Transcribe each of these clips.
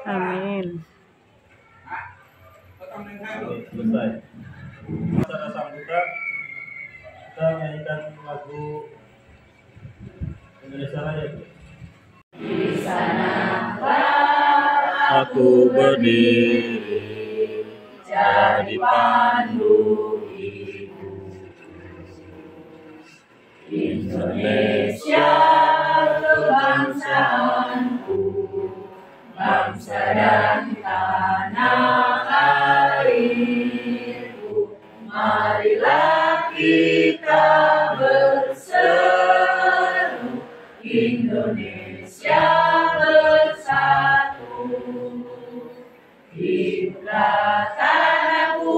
Amin. Selesai. Acara sambutan kita nyanyikan lagu Indonesia Raya. Di sana Aku berdiri jadi pandu ibu. Indonesia kebangsaanku, bangsa dan tanah airku. Marilah kita berseru, Indonesia bersatu. Hiduplah tanahku,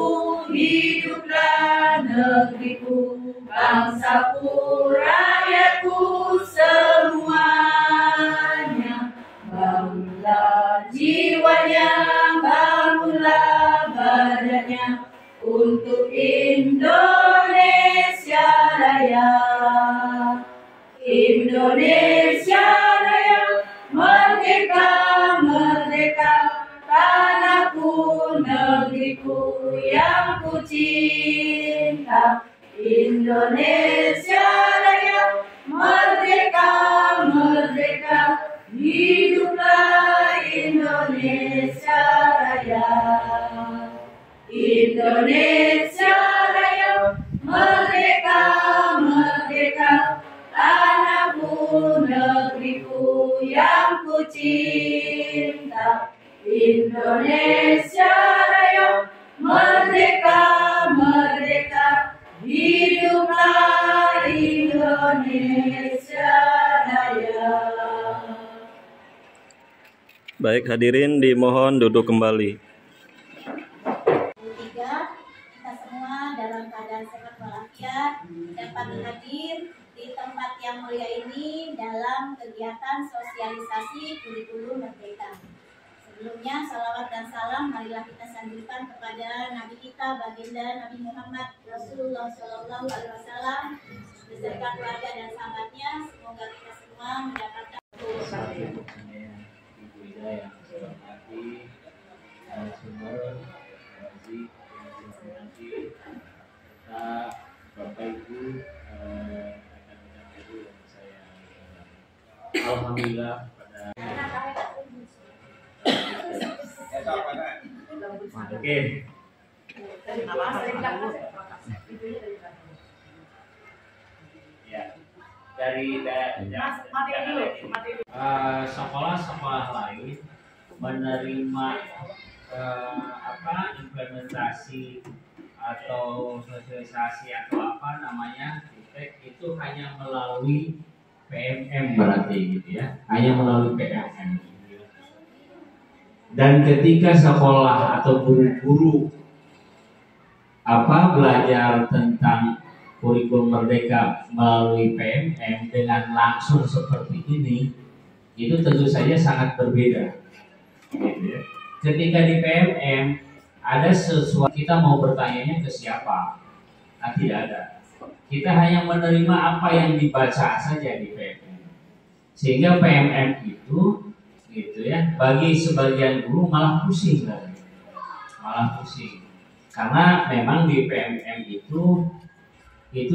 hiduplah negeriku, bangsaku, rakyatku semuanya. Bangunlah jiwanya, bangunlah badannya, untuk Indonesia Raya. Indonesia Raya, merdeka, merdeka, tanahku, negeriku yang ku cinta. Indonesia Raya, merdeka, merdeka, hiduplah Indonesia Raya. Indonesia Raya, merdeka, merdeka, tanahku, negeriku yang ku cinta. Indonesia Raya, merdeka, merdeka, hiduplah Indonesia Raya. Baik, hadirin dimohon duduk kembali. Kita semua dalam keadaan sehat walafiat dapat hadir di tempat yang mulia ini dalam kegiatan sosialisasi kurikulum merdeka. Sebelumnya, salawat dan salam marilah kita sanjungkan kepada Nabi kita, baginda Nabi Muhammad Rasulullah SAW beserta keluarga dan sahabatnya. Semoga kita semua mendapatkan Ibu Ida yang saya hormati, sumber Wazi nanti serta Bapak Ibu rekan-rekan guru yang saya hormati. Alhamdulillah pada Oke. Ya. Dari sekolah-sekolah lain menerima implementasi atau sosialisasi atau apa namanya itu hanya melalui PMM berarti gitu ya, hanya melalui PMM. Dan ketika sekolah atau guru-guru belajar tentang kurikulum merdeka melalui PMM dengan langsung seperti ini, itu tentu saja sangat berbeda. Gitu ya. Ketika di PMM ada sesuatu, kita mau bertanya ke siapa? Nah, tidak ada. Kita hanya menerima apa yang dibaca saja di PMM. Sehingga PMM itu gitu ya, bagi sebagian guru malah pusing lagi. Malah pusing. Karena memang di PMM itu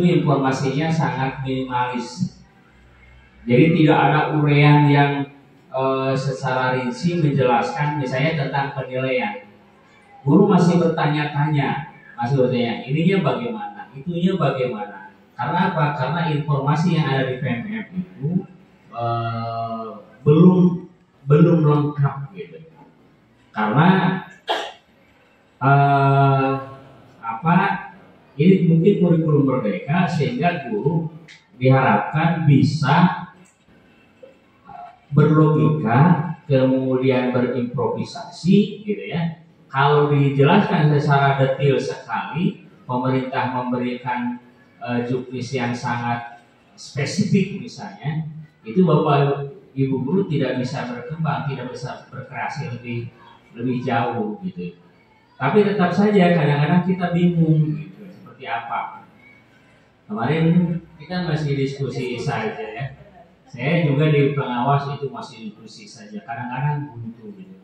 informasinya sangat minimalis. Jadi tidak ada uraian yang secara rinci menjelaskan misalnya tentang penilaian. Guru masih bertanya-tanya, ininya bagaimana, itunya bagaimana. Karena apa? Karena informasi yang ada di PMM itu belum lengkap gitu. Karena ini mungkin kurikulum merdeka sehingga guru diharapkan bisa berlogika kemudian berimprovisasi gitu ya. Kalau dijelaskan secara detail sekali, pemerintah memberikan juknis yang sangat spesifik misalnya, itu Bapak Ibu guru tidak bisa berkembang, tidak bisa berkreasi lebih jauh gitu. Tapi tetap saja kadang-kadang kita bingung gitu, seperti apa. Kemarin kita masih diskusi saja ya. Saya juga di pengawas itu masih diskusi saja. Kadang-kadang buntu gitu.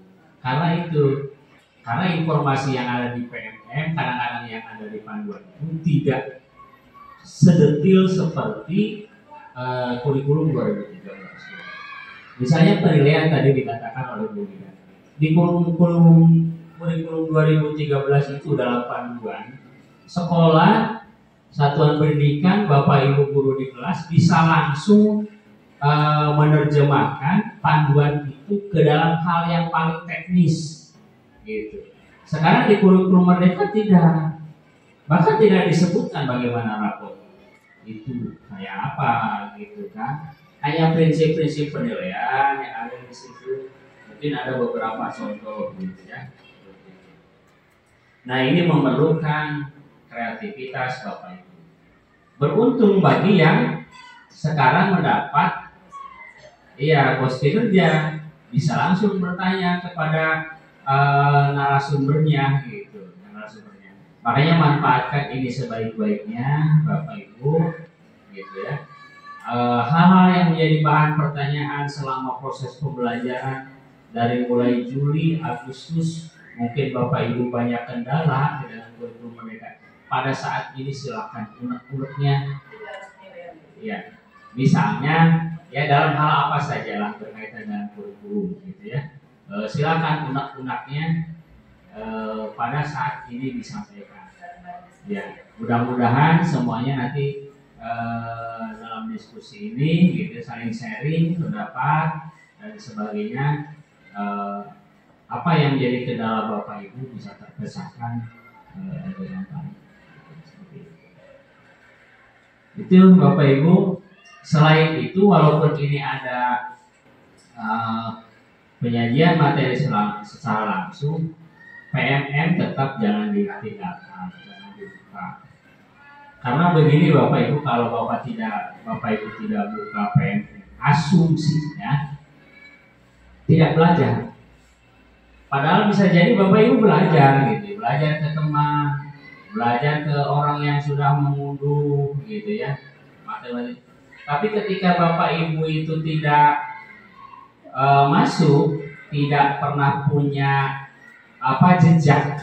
Karena informasi yang ada di PMM, kadang-kadang yang ada di panduan itu tidak sedetil seperti kurikulum 2013. Misalnya penilaian tadi dikatakan oleh Bu Lina. Di kurikulum 2013 itu dalam panduan sekolah, satuan pendidikan, Bapak Ibu guru di kelas bisa langsung menerjemahkan panduan itu ke dalam hal yang paling teknis gitu. Sekarang di kurikulum Merdeka tidak, bahkan tidak disebutkan bagaimana rapor itu kayak apa gitu kan. Hanya prinsip-prinsip penilaian yang ada di situ. Mungkin ada beberapa contoh gitu ya. Nah, ini memerlukan kreativitas Bapak Ibu. Beruntung bagi yang sekarang mendapat bos kinerja, bisa langsung bertanya kepada narasumbernya gitu, narasumbernya. Makanya manfaatkan ini sebaik-baiknya Bapak Ibu gitu ya. Hal-hal yang menjadi bahan pertanyaan selama proses pembelajaran dari mulai Juli, Agustus, mungkin Bapak Ibu banyak kendala dengan kurikulum Merdeka. Pada saat ini silakan unek-uneknya. Ya, misalnya ya dalam hal apa saja lah berkaitan dengan kurikulum gitu ya. Silakan unek-uneknya pada saat ini disampaikan. Ya, mudah-mudahan semuanya nanti dalam diskusi ini gitu saling sharing pendapat dan sebagainya, apa yang menjadi kendala Bapak Ibu bisa terpecahkan dengan baik. Itu Bapak Ibu. Selain itu, walaupun ini ada penyajian materi secara langsung, PMM tetap jangan ditinggalkan, jangan dibuka. Karena begini Bapak Ibu, kalau Bapak Ibu tidak buka PMM, asumsinya tidak belajar. Padahal bisa jadi Bapak Ibu belajar gitu, belajar ke teman, belajar ke orang yang sudah mengunduh gitu ya, matematika. Tapi ketika Bapak Ibu itu tidak masuk, tidak pernah punya jejak,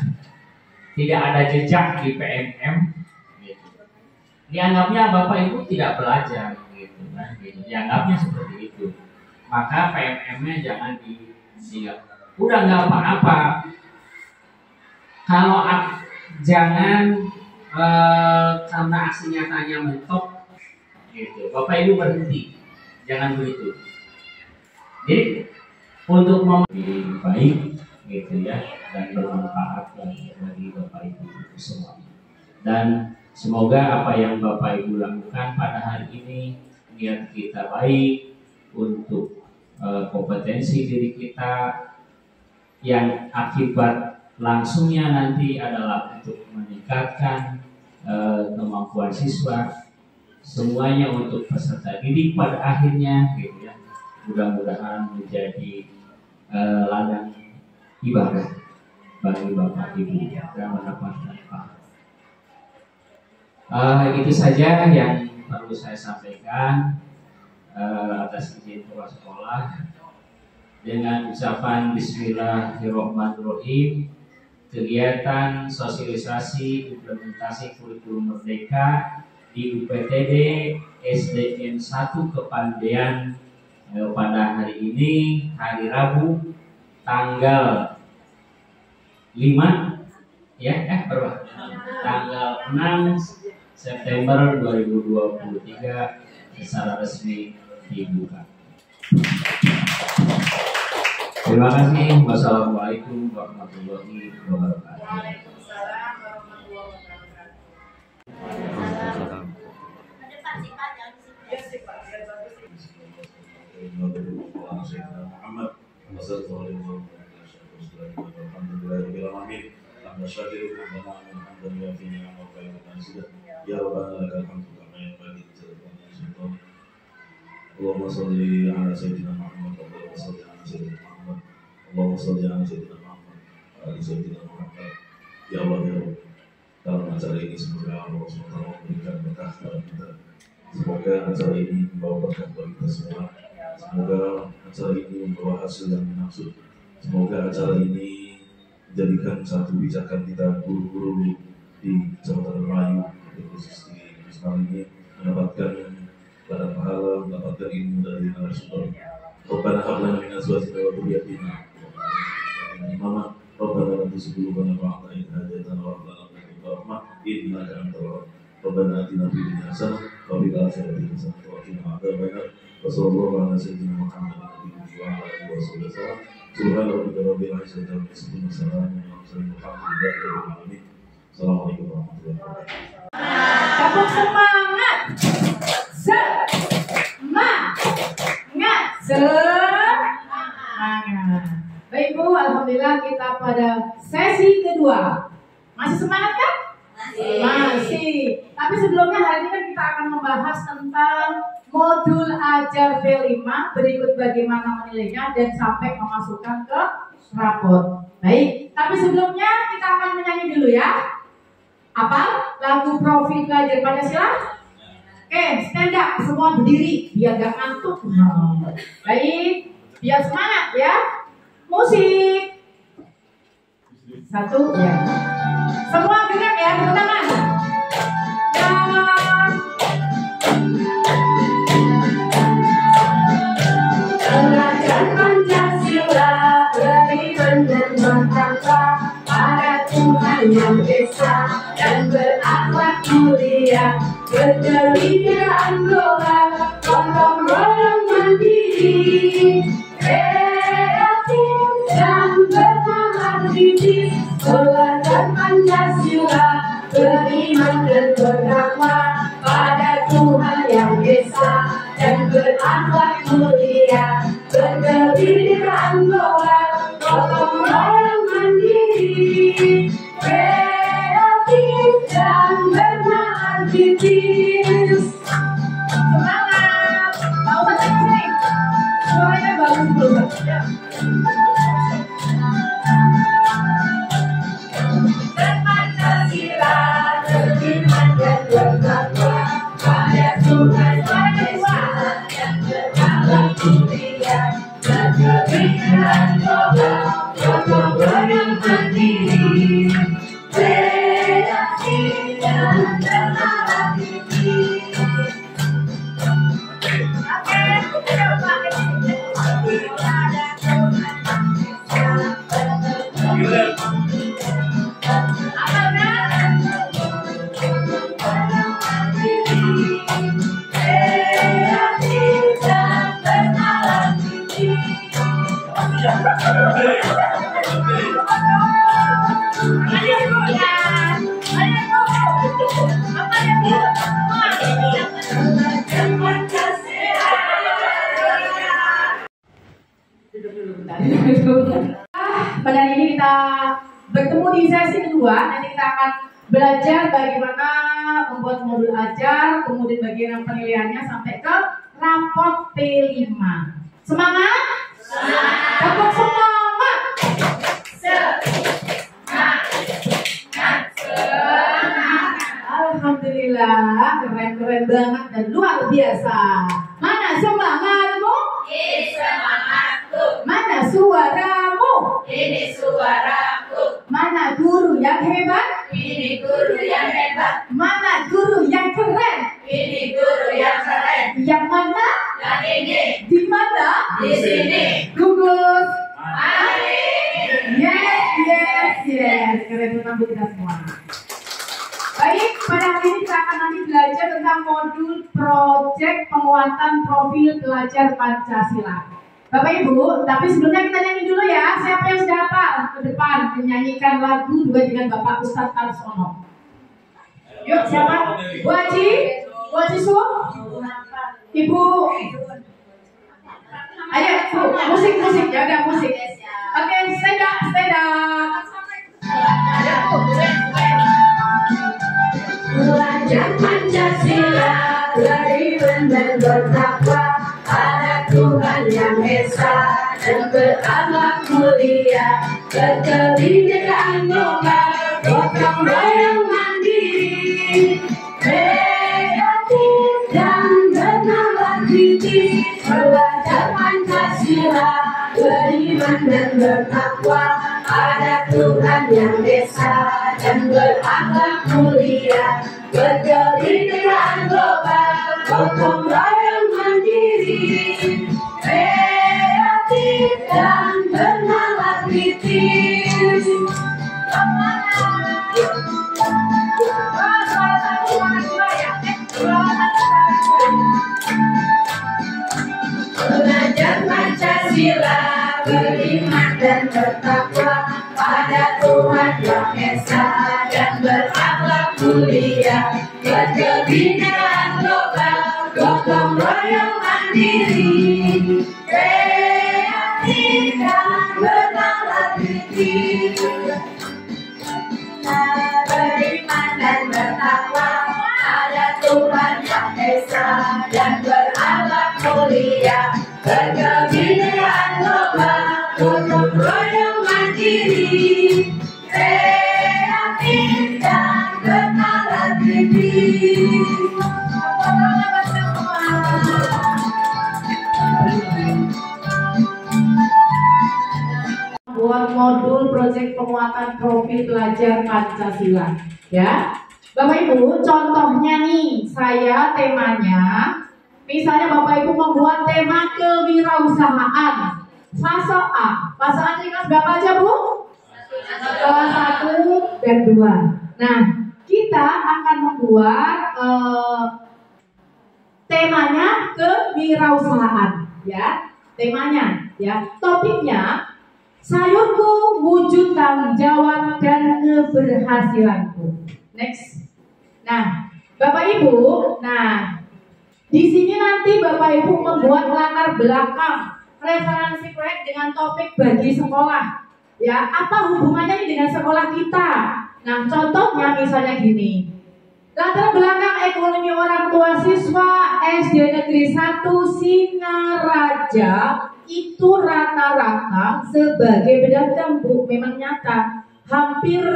tidak ada jejak di PMM, gitu. Dianggapnya Bapak Ibu tidak belajar gitu kan, gitu. Dianggapnya seperti itu. Maka PMM-nya jangan udah nggak apa-apa. Kalau jangan karena aksi nyatanya mentok gitu, Bapak Ibu berhenti, jangan begitu. Jadi untuk lebih baik gitu ya, dan bermanfaat bagi Bapak Ibu semuanya. Dan semoga apa yang Bapak Ibu lakukan pada hari ini, niat kita baik untuk kompetensi diri kita, yang akibat langsungnya nanti adalah untuk meningkatkan kemampuan siswa, semuanya untuk peserta didik pada akhirnya gitu ya. Mudah-mudahan menjadi ladang ibadah bagi Bapak Ibu dan mendapatkan pahala. Itu saja yang perlu saya sampaikan atas izin Kepala Sekolah. Dengan ucapan Bismillahirrahmanirrahim, kegiatan sosialisasi implementasi kurikulum Merdeka di UPTD SDN 1 Kepandean pada hari ini, hari Rabu, tanggal 5 berapa? Tanggal 6 September 2023 secara resmi dibuka. Terima kasih. Wassalamualaikum warahmatullahi wabarakatuh. Waalaikumsalam warahmatullahi wabarakatuh. Ada Pak sifat yang Ya sih Pak, biar bagus. Muhammad sallallahu alaihi wasallam. Alhamdulillahirabbil alamin. Hamdan syakiran hamdan yafi ni'amahu wa khairan zida. Ya rabbana lakal hamdu kama yanbaghi li jalalihi sultan. Allahumma shalli ala sayyidina Muhammad wa ala sayyidina Muhammad. Allahumma shalli ala sayyidina Muhammad wa ala sayyidina Muhammad. Ya Allah ya Allah, dalam acara ini semoga Allah SWT memberikan berkah kepada kita. Semoga acara ini membawa berkah bagi kita semua. Semoga acara ini membawa hasil yang dimaksud. Semoga acara ini menjadikan satu pijakan kita guru-guru di Kecamatan Melayu, khusus di Islam ini, mendapatkan ladang pahala, mendapatkan ilmu dari narasumber. Rabbana hab lana min azwajina wa dhurriyyatina imama Rabbana la tuzigh qulubana ba'da idh hadaytana wa hab lana min ladunka rahmah innaka antal wahhab. Rabbana atina fid dunya hasanah wa fil akhirati hasanah wa qina adzabannar. Wa sallallahu ala sayyidina Muhammadin nabiyyi wa ala alihi wasallam. Subhana rabbika rabbil izzati amma yasifun wa salamun ala mursalin walhamdulillahi rabbil alamin. Assalamualaikum warahmatullahi wabarakatuh. Tepuk semangat. Semangat. Baik Bu, alhamdulillah kita pada sesi kedua. Masih semangat kan? Masih. Tapi sebelumnya hari ini kan kita akan membahas tentang modul ajar B5, berikut bagaimana menilainya dan sampai memasukkan ke rapor. Baik, tapi sebelumnya kita akan menyanyi dulu ya. Apa? Lagu Profil Belajar Pancasila? Oke, stand up, semua berdiri biar gak ngantuk. Baik, biar semangat ya. Musik. Satu ya. Semua gerak ya, tepuk tangan. Belajar Pancasila, beriman dan bertakwa pada Tuhan yang esa dan berakhlak mulia, berkebudayaan global, gotong royong mandiri, kreatif dan bermahasiswa. Belajar Pancasila, beriman dan bertakwa pada Tuhan yang esa dan berakhlak mulia, berkebudayaan global, gotong royong mandiri, kreatif dan bermahasiswa. Semangat. Mau baca sini. Suaranya bagus belum? Ya. Pancasila, beriman dan bertakwa pada Tuhan yang esa dan berakhlak mulia, berkebudayaan global, gotong royong mandiri, kreatif dan bermahasiswa. Pada hari ini kita bertemu di sesi kedua. Nanti kita akan belajar bagaimana membuat modul ajar, kemudian bagaimana penilaiannya sampai ke raport P5. Semangat? Tepuk semangat. Alhamdulillah, keren-keren banget dan luar biasa. Mana semangatmu? Ini semangatku, Mana suaramu? ini suaraku, Mana guru yang hebat? ini guru yang hebat, Mana guru yang keren? ini guru yang keren, Yang mana? yang ini, Di mana? di sini. Gugus. Mari. Yes. Keren banget kita semua. Baik, pada hari ini kita akan nanti belajar tentang modul proyek penguatan profil pelajar Pancasila. Bapak Ibu, tapi sebelumnya kita nyanyi dulu ya. Siapa yang sudah hafal ke depan menyanyikan lagu juga dengan Bapak Ustadz Tarsono. Yuk, siapa? Bu Haji? Bu Haji Su? Ibu? Ayo, Bu, musik, jaga musik. Oke, stand up. Belajar Pancasila, beriman dan bertakwa pada Tuhan yang esa dan berakhlak mulia, berkebudayaan global, gotong royong mandiri, kreatif dan bernalar kritis, belajar Pancasila, beriman dan bertakwa pada Tuhan yang Esa dan berakhlak mulia, berkeadilan global, gotong royong mandiri, kreatif dan bernalar kritis. Belajar Pancasila, beriman dan bertakwa pada Tuhan yang Esa dan berakhlak mulia, berkebinekaan global, gotong royong mandiri, kreatif dan bernalar kritis. Beriman dan bertakwa pada Tuhan yang Esa dan berakhlak mulia, berkebinekaan global, gotong royong mandiri, kreatif dan bernalar kritis. Buat modul proyek penguatan profil pelajar Pancasila, ya. Bapak Ibu, contohnya nih, saya temanya, misalnya Bapak Ibu membuat tema kewirausahaan, fase A. Fase A ini kelas berapa aja, Bu? Kelas 1 dan 2. Nah, kita akan membuat temanya kewirausahaan, ya. Temanya, ya. Topiknya sayurku, wujud tanggung jawab dan keberhasilanku. Next. Nah, Bapak Ibu, di sini nanti Bapak Ibu membuat latar belakang referensi proyek dengan topik bagi sekolah. Ya, apa hubungannya ini dengan sekolah kita? Nah, contohnya misalnya gini. Latar belakang ekonomi orang tua siswa SD Negeri 1 Singaraja itu rata-rata sebagai pedagang, Bu, memang nyata. Hampir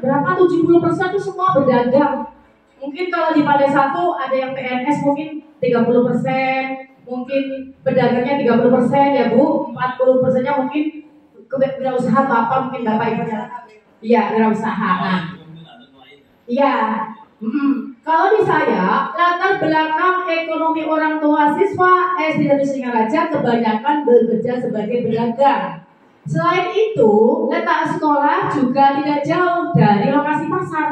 berapa 70% itu semua berdagang. Mungkin kalau di Pandai 1 ada yang PNS mungkin 30%, mungkin pedagangnya 30% ya, Bu. 40%-nya mungkin wirausaha atau apa mungkin Bapak Ibu. Iya, wirausaha. Nah, iya. Kalau di saya, latar belakang ekonomi orang tua siswa SD Negeri Singaraja kebanyakan bekerja sebagai pedagang. Selain itu, letak sekolah juga tidak jauh dari lokasi pasar.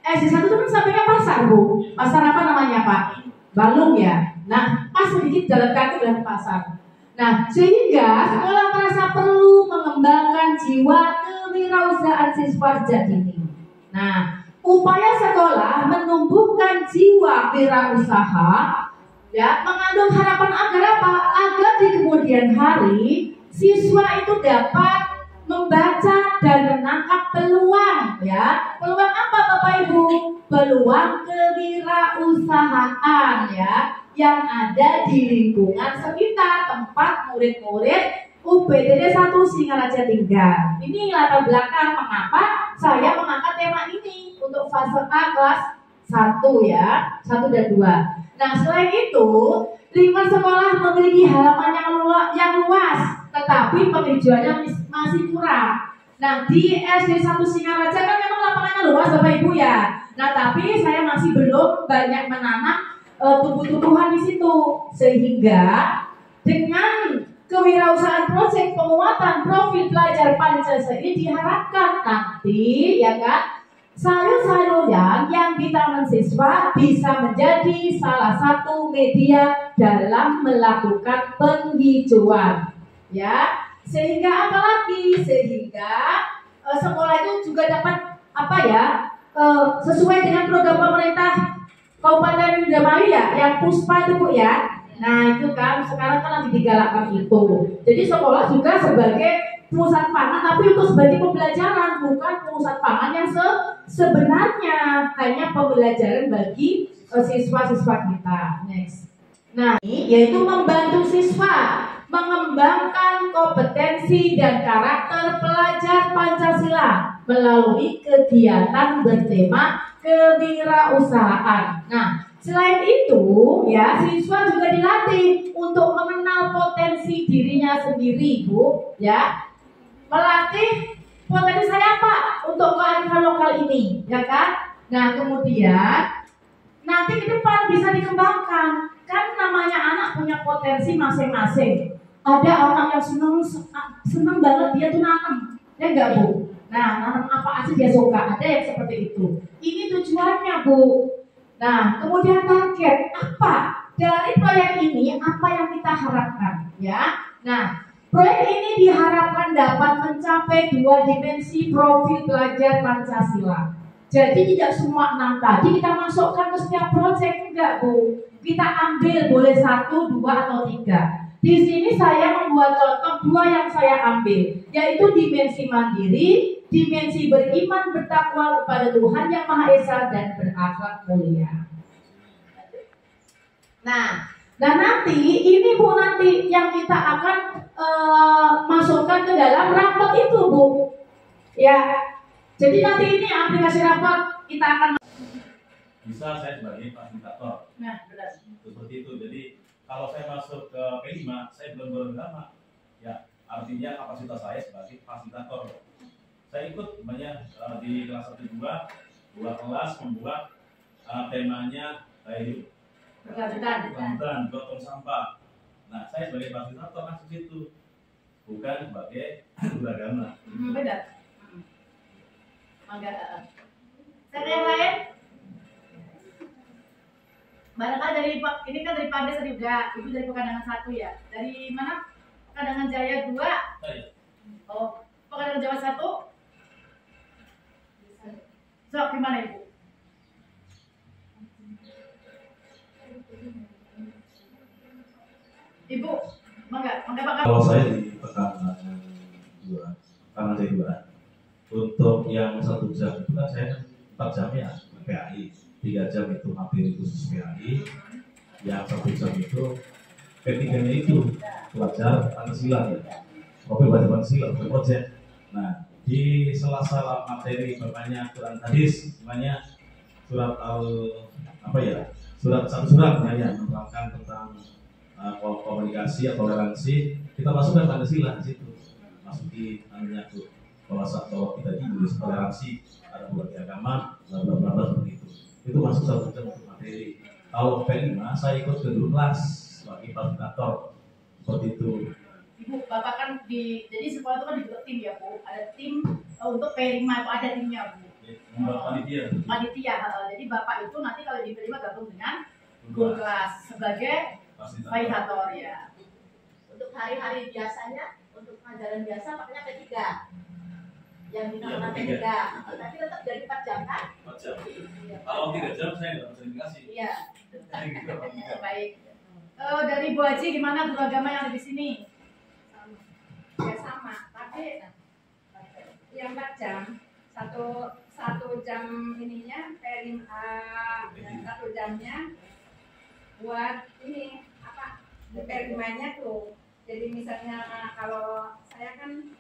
SD 1 itu kan sampingnya pasar, Bu. Pasar apa namanya, Pak? Balung ya. Nah, pas sedikit jalan kaki dari pasar. Nah, sehingga sekolah merasa perlu mengembangkan jiwa kewirausahaan siswa sejak dini. Nah, upaya sekolah menumbuhkan jiwa wirausaha, ya, mengandung harapan agar apa? Agar di kemudian hari siswa itu dapat membaca dan menangkap peluang, ya. Peluang apa, Bapak Ibu? Peluang kewirausahaan, ya, yang ada di lingkungan sekitar tempat murid-murid UPTD 1 Singaraja tinggal. Ini latar belakang mengapa saya mengangkat tema ini untuk fase A kelas 1 ya, 1 dan 2. Nah, selain itu, lingkungan sekolah memiliki halaman yang luas, tetapi penghijauannya masih kurang. Nah, di SD 1 Singaraja kan memang lapangannya luas, Bapak Ibu ya. Nah, tapi saya masih belum banyak menanam tumbuh-tumbuhan di situ, sehingga dengan kewirausahaan proyek penguatan profil pelajar Pancasila ini diharapkan nanti, ya kan, sayur-sayuran yang ditanam siswa bisa menjadi salah satu media dalam melakukan penghijauan, ya. Sehingga apalagi, sehingga sekolah itu juga dapat apa ya, sesuai dengan program pemerintah Kabupaten Indramayu ya, yang Puspa itu, Bu, ya. Nah, itu kan sekarang kan lagi digalakkan itu. Jadi sekolah juga sebagai pusat pangan, tapi itu sebagai pembelajaran, bukan pusat pangan yang sebenarnya hanya pembelajaran bagi siswa-siswa kita. Next. Nah, ini yaitu membantu siswa mengembangkan kompetensi dan karakter pelajar Pancasila melalui kegiatan bertema kewirausahaan. Nah, selain itu ya siswa juga dilatih untuk mengenal potensi dirinya sendiri, Bu, ya. Melatih potensi saya apa untuk kearifan lokal ini, ya kan? Nah, kemudian nanti ke depan bisa dikembangkan. Kan namanya anak punya potensi masing-masing. Ada orang yang senang banget dia tuh nanam, ya enggak, Bu? Nah, nanam apa aja dia suka. Ada yang seperti itu. Ini tujuannya, Bu. Nah, kemudian target apa dari proyek ini? Apa yang kita harapkan, ya? Nah, proyek ini diharapkan dapat mencapai 2 dimensi profil pelajar Pancasila. Jadi tidak semua 6 tadi kita masukkan ke setiap proyek, enggak, Bu. Kita ambil boleh 1, 2, atau 3. Di sini saya membuat contoh 2 yang saya ambil, yaitu dimensi mandiri, dimensi beriman bertakwa kepada Tuhan Yang Maha Esa dan berakhlak mulia. Nah nanti ini, Bu, nanti yang kita akan masukkan ke dalam rapot itu, Bu. Ya. Jadi nanti ini aplikasi rapot kita akan Bisa saya sebagai fasilitator. Nah, benar. Seperti itu. Jadi kalau saya masuk ke P5, saya belum beragama. Ya, artinya kapasitas saya sebagai fasilitator. Saya ikut banyak di kelas 1 2 kelas membuat temanya kayak kelanjutan gotong sampah. Nah, saya sebagai fasilitator masuk situ, bukan sebagai guru agama. Benar. Mangga. Saya yang lain? Barangkali dari ini kan dari Pandes juga, Ibu dari Pekandangan 1 ya. Dari mana? Pekandangan Jaya 2. Oh, Pekandangan Jawa 1. So, gimana Ibu? Ibu, mangga Pak. Kalau saya di Pekandangan 2, Pekandangan Jaya 2, untuk yang 1 jam itu kan saya 4 jam ya PAI, 3 jam itu materi khusus PAI, yang 1 jam itu P3-nya itu belajar Pancasila ya, profil baca Pancasila, profil project. Nah, di sela-sela materi bapaknya Quran hadis, namanya surat surat satu surat ya, menerangkan tentang komunikasi atau toleransi, kita masukkan Pancasila di situ, masuki namanya tuh bahwa kita ini toleransi, ada berbagai agama, bla bla bla seperti itu. Itu masuk 1 jam untuk materi. Kalau P5 saya ikut ke guru kelas sebagai fasilitator seperti itu. Ibu, Bapak kan jadi sekolah itu kan dibentuk tim ya, Bu. Ada tim untuk P5 itu ada timnya, Bu. Panitia. Jadi Bapak itu nanti kalau di P5 gabung dengan guru kelas sebagai fasilitator ya. Untuk hari-hari biasanya, untuk pelajaran biasa makanya P3 yang dinamakan P3, tapi tetap jadi 4 jam kan? 4 jam. Kalau 3 jam saya nggak bisa dikasih. Iya. Baik. Dari Bu Haji gimana guru agama yang ada di sini? Ya sama, tapi yang 4 jam, satu jam ininya P5, 1 jamnya buat ini apa P5-nya tuh. Jadi misalnya kalau saya kan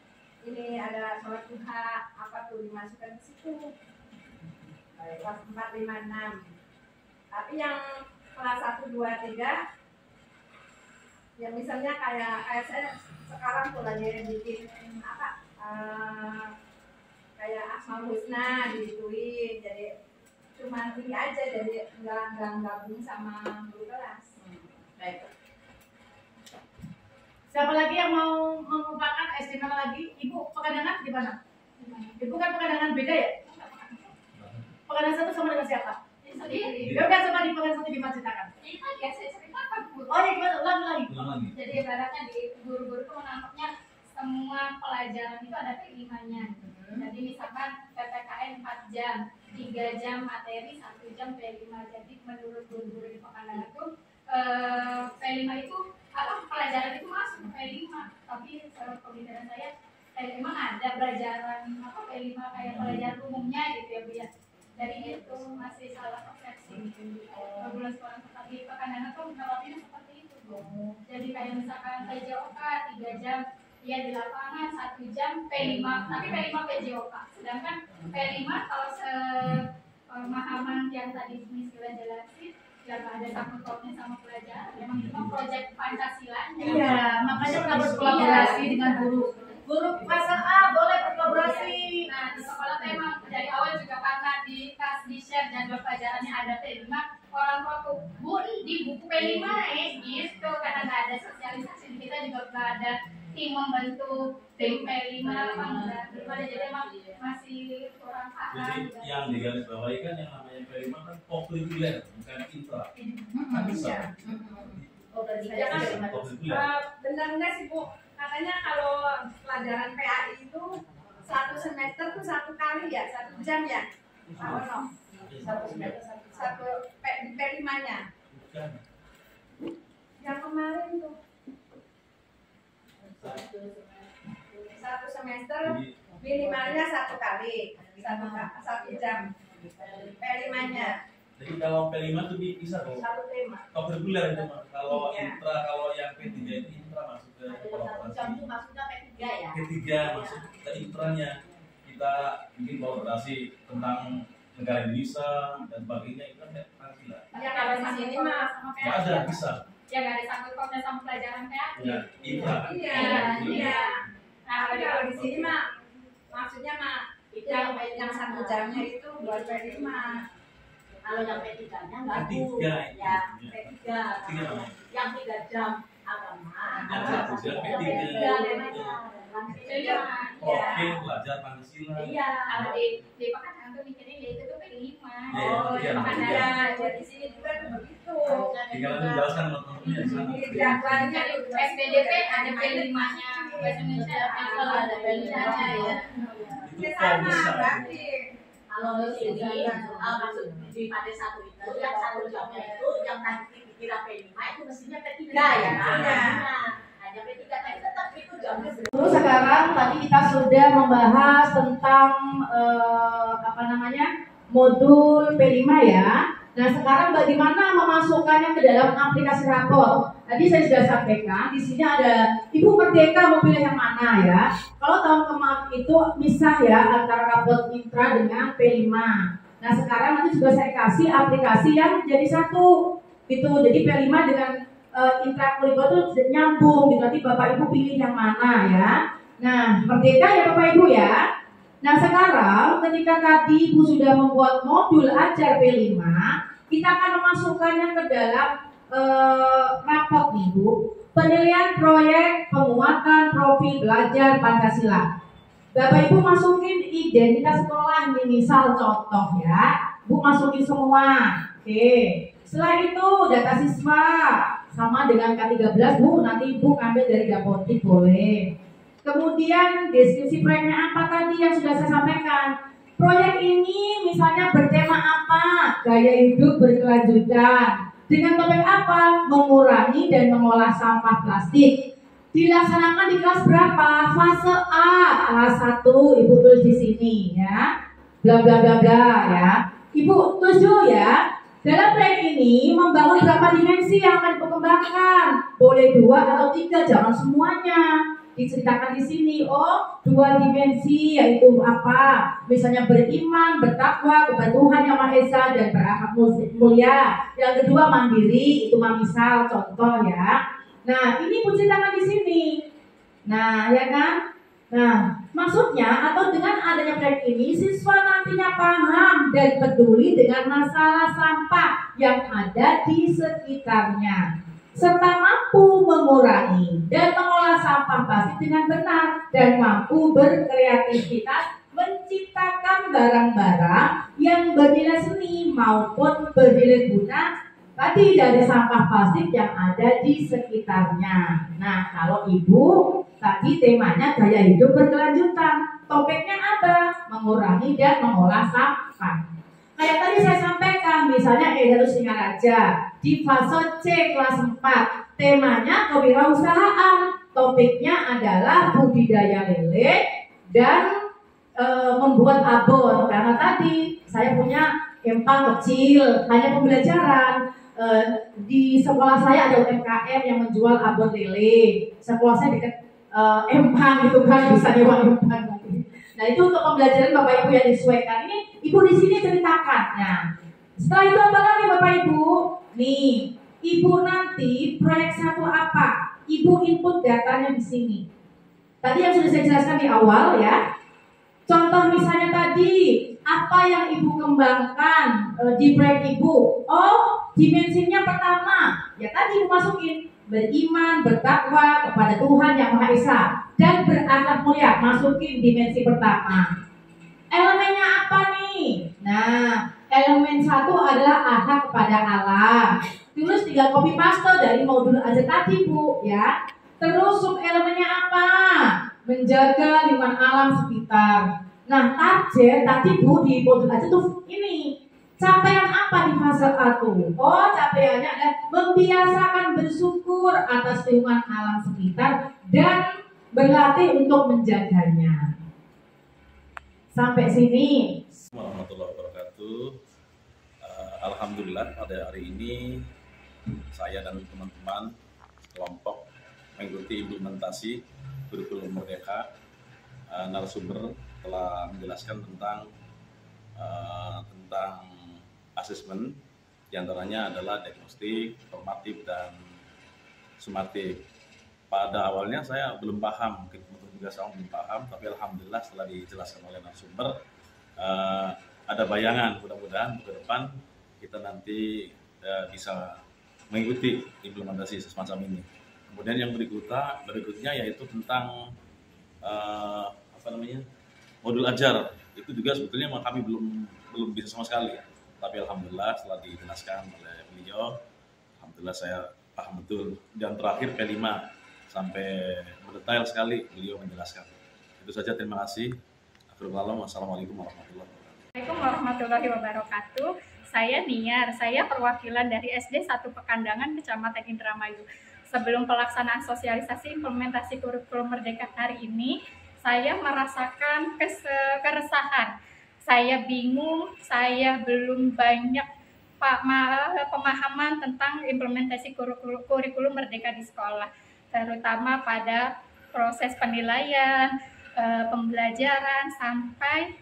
ini ada sholat duha apa tuh dimasukkan ke situ kelas 4, 5, 6. Tapi yang kelas 1, 2, 3 ya misalnya kayak saya sekarang tuh lagi bikin apa kayak Asmaul Husna digituin, jadi cuma ini aja, jadi nggak gabung sama guru kelas. Baik. Siapa lagi yang mau mengumpulkan SD mana lagi? Ibu Pekandangan di mana? Ibu kan Pekandangan beda ya? Pekandangan 1 sama dengan siapa? Sendiri. Ya kan sama di Pekandangan 1 diceritakan. Ini kan biasa ceritakan, Bu. Oh ya gimana? Ulang lagi. Jadi ibaratnya di guru-guru itu menangkapnya semua pelajaran itu ada P5-nya. Jadi misalkan PPKN 4 jam, 3 jam materi, 1 jam P5. Jadi menurut guru-guru di Pekandangan itu P5 itu pelajaran itu masuk ke P5. Tapi pemikiran saya memang ada pelajaran P5 kayak pelajaran umumnya gitu ya, Bu ya. Jadi itu masih salah persepsi. Bulan sekolah di Pekandangan tuh menerapinnya seperti itu, Bu. Jadi kayak misalkan PJOK 3 jam Ya di lapangan 1 jam P5, tapi P5 PJOK. Sedangkan P5 kalau pemahaman yang tadi Miss Gila jelasin, yang ada sangkut pautnya sama pelajaran, memang itu proyek Pancasila. Iya, makanya kita berkolaborasi dengan guru. Guru fase A boleh berkolaborasi. Nah, di sekolah memang dari awal juga karena di share jadwal pelajarannya ada P5, orang tua tuh Bu di buku P5 gitu, karena nggak ada sosialisasi, kita juga nggak ada tim membantu tim P5 belum ada, jadi emang masih kurang paham. Jadi yang digarisbawahi kan yang namanya P5 kan kokurikuler, bukan intra. Kan bisa. Ya kan, benar nggak sih Bu? Katanya kalau pelajaran PAI itu 1 semester tuh 1 kali ya, 1 jam ya? Oh, no. 1 semester, 1 P5-nya. Yang kemarin tuh 1 semester minimalnya 1 kali, 1 jam P5-nya. Jadi kalau P5 itu bisa tuh. 1 tema. Kokurikuler itu Mas. Kalau Iya. intra, kalau yang P3 itu intra masuk ke kolaborasi. Maksudnya P3 ya. P3 masuk ke intranya. Kita bikin kolaborasi tentang negara Indonesia dan sebagainya, itu kan Pancasila. Ya kalau di sini mah sama Nggak ada, bisa. ya nggak ada sangkut pautnya sama pelajaran PAI. Ya, intra. Iya. Nah, Tapi kalau di sini mah maksudnya mah yang 1 jamnya itu buat P5. Kalau yang P3-nya nggak P3, Bu. Ya, P3. P3 namanya. Yang 3 jam agama. Yang 1 jam P3. Iya. Profil belajar Pancasila. Iya. Kalau di Pekan tuh mikirnya ya itu tuh P5. Oh, iya. Jadi di sini juga begitu. Tinggal nanti menjelaskan teman-temannya di sana. Jadwalnya Jadi SPDP ada P5-nya, bahasa Indonesia ada P5-nya ya. Itu sama kok bisa. berarti. Kalau di sini, maksud di pada 1 itu, yang 1 jamnya itu, yang tadi dikira P5 itu mestinya P3 ya. Hanya P3, tapi tetap itu jamnya. Terus sekarang tadi kita sudah membahas tentang modul P5 ya. Nah sekarang bagaimana memasukkannya ke dalam aplikasi rapor? Tadi saya sudah sampaikan di sini ada Ibu Merdeka mau pilih yang mana ya? Kalau tahun kemarin itu misah ya antara rapor intra dengan P5. Nah sekarang nanti juga saya kasih aplikasi yang jadi satu gitu. Jadi P5 dengan intra kuliah itu nyambung gitu. Nanti Bapak Ibu pilih yang mana ya? Nah Merdeka ya Bapak Ibu ya. Nah sekarang ketika tadi Ibu sudah membuat modul ajar P5, kita akan memasukkannya ke dalam raport Ibu, penilaian proyek penguatan profil belajar Pancasila. Bapak Ibu masukin identitas sekolah nih, misal contoh ya, Bu masukin semua. Oke. Setelah itu data siswa sama dengan K13 Bu, nanti Ibu ambil dari Dapodik boleh. Kemudian deskripsi proyeknya apa tadi yang sudah saya sampaikan. Proyek ini misalnya bertema apa? Gaya hidup berkelanjutan. Dengan topik apa? Mengurangi dan mengolah sampah plastik. Dilaksanakan di kelas berapa? Fase A, kelas 1. Ibu tulis di sini ya. Bla bla bla bla ya. Ibu tulis dulu ya. Dalam proyek ini membangun berapa dimensi yang akan dikembangkan? Boleh 2 atau 3, jangan semuanya. Diceritakan di sini, 2 dimensi yaitu apa? Misalnya beriman, bertakwa kepada Tuhan Yang Maha Esa dan berakhlak mulia. Yang kedua mandiri, itu misal contoh ya. Nah, ini pun ceritakan di sini. Nah, ya kan? Nah, maksudnya atau dengan adanya proyek ini siswa nantinya paham dan peduli dengan masalah sampah yang ada di sekitarnya, serta mampu mengurangi dan mengolah sampah plastik dengan benar dan mampu berkreativitas menciptakan barang-barang yang bernilai seni maupun bernilai guna tadi dari sampah plastik yang ada di sekitarnya. Nah, kalau Ibu tadi temanya gaya hidup berkelanjutan, topiknya apa? Mengurangi dan mengolah sampah. Kayak tadi saya sampaikan, misalnya harus ingat aja di fase C kelas 4, temanya kewirausahaan, topiknya adalah budidaya lele dan membuat abon. Karena tadi saya punya empang kecil, hanya pembelajaran. Di sekolah saya ada UMKM yang menjual abon lele. Sekolah saya dekat empang gitu kan, bisa nyewa empang lagi. Nah itu untuk pembelajaran Bapak Ibu yang disesuaikan. Ini Ibu di sini ceritakan. Nah setelah itu apa lagi Bapak Ibu? Nih, Ibu nanti proyek 1 apa? Ibu input datanya di sini. Tadi yang sudah saya jelaskan di awal ya. Contoh misalnya tadi, apa yang Ibu kembangkan di proyek Ibu? Oh, dimensinya pertama. Ya tadi Ibu masukin beriman, bertakwa kepada Tuhan Yang Maha Esa dan berakhlak mulia. Masukin dimensi pertama. Elemennya apa nih? Nah, elemen 1 adalah akhlak kepada Allah. Tulis 3 copy paste dari modul aja tadi Bu ya. Terus sub elemennya apa? Menjaga lingkungan alam sekitar. Nah target tadi Bu di modul aja tuh ini. Capaian apa di fase 1? Oh capaiannya adalah membiasakan bersyukur atas lingkungan alam sekitar dan berlatih untuk menjaganya. Sampai sini. Warahmatullahi wabarakatuh. Alhamdulillah pada hari ini saya dan teman-teman kelompok mengikuti implementasi kurikulum Merdeka. Narasumber telah menjelaskan tentang asesmen, diantaranya adalah diagnostik, formatif, dan sumatif. Pada awalnya saya belum paham, mungkin teman-teman juga sama belum paham, tapi alhamdulillah setelah dijelaskan oleh narasumber ada bayangan. Mudah-mudahan ke depan kita nanti bisa mengikuti implementasi semacam ini. Kemudian yang berikutnya yaitu tentang modul ajar. Itu juga sebetulnya kami belum bisa sama sekali. Tapi alhamdulillah setelah dijelaskan oleh beliau, alhamdulillah saya paham betul. Dan terakhir P5 sampai mendetail sekali beliau menjelaskan. Itu saja, terima kasih. Wassalamualaikum warahmatullahi wabarakatuh. Assalamualaikum warahmatullahi wabarakatuh. Saya Niar, saya perwakilan dari SD 1 Pekandangan, Kecamatan Indramayu. Sebelum pelaksanaan sosialisasi implementasi kurikulum Merdeka hari ini, saya merasakan keresahan. Saya bingung, saya belum banyak pemahaman tentang implementasi kurikulum Merdeka di sekolah, terutama pada proses penilaian, pembelajaran, sampai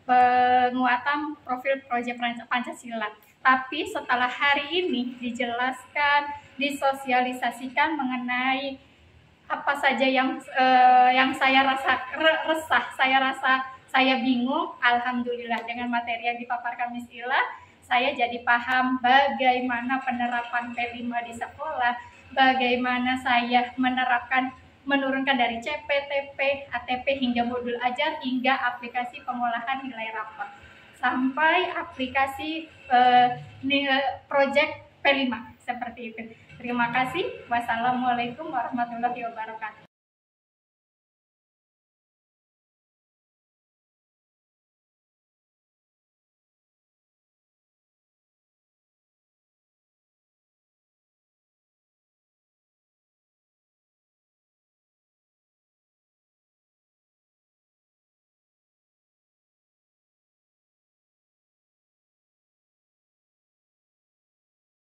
penguatan profil proyek Pancasila. Tapi setelah hari ini dijelaskan, disosialisasikan mengenai apa saja yang saya rasa resah, saya bingung. Alhamdulillah dengan materi yang dipaparkan Miss Ila, saya jadi paham bagaimana penerapan P5 di sekolah, bagaimana saya menurunkan dari CP, TP, ATP hingga modul ajar hingga aplikasi pengolahan nilai rapor sampai aplikasi proyek P5 seperti itu. Terima kasih. Wassalamualaikum warahmatullahi wabarakatuh.